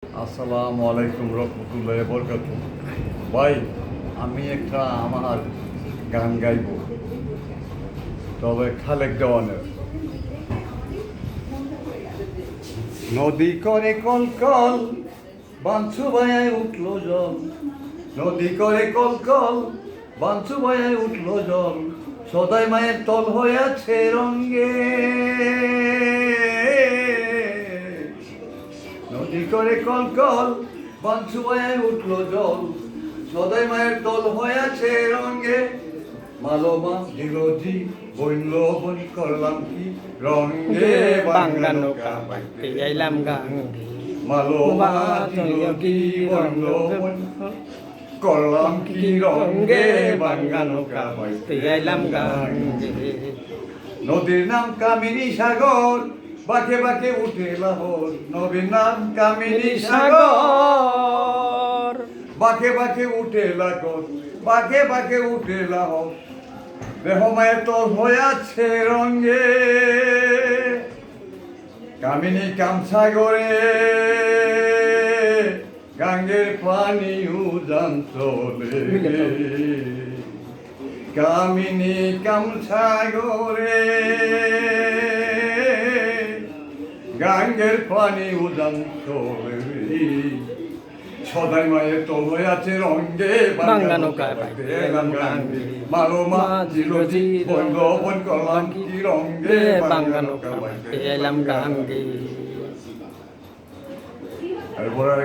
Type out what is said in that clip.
আসসালামু আলাইকুম রহমতুল্লাহ বরকাত। ভাই, আমি একটা আমার গান গাইব, তবে খালেক দেওয়ানের। নদী করে কল কল, বাঞ্ছু ভাইয়ায় উঠলো জল। নদী করে কল কল, বাঞ্ছু ভাইয়ায় উঠলো জল। সদাই মায়ের তল হইয়াছে রঙ্গে। নদী করে কল কল, বাঞ্ছু ভাইয়ায় উঠলো জল। সদাই মায়ের তল হইয়াছে রঙ্গে। মালোমা দিলজি বইল বন করলাম কি রঙ্গে। বাংলা নৌকা বাইতে আইলাম গাঙ্গে। মালোমা দিলজি বইল বন করলাম কি রঙ্গে। বাংলা নৌকা বাইতে আইলাম গাঙ্গে। নদীর নাম কামিনী সাগর, বাঁকে বাঁকে উঠে লাহর। নদীর নাম কামিনী সাগর, বাঁকে বাঁকে উঠে লাহর। বাঁকে বাঁকে উঠে লাহর। দেহমায় তোর হইয়াছে রঙ্গে। কামিনী কামসাগরে গাঙ্গের পানি উজান চলে। কামিনী কামসাগরে গাঙ্গের পানি উজান চলে। সদাই মায়ের তল হইয়াছে রঙ্গে। বাংলা নৌকা বাইতে আইলাম গাঙ্গে। মালোমা দিলজি বইল বন করলাম কি রঙ্গে। বাংলা নৌকা বাইতে আইলাম গাঙ্গে। এরপরে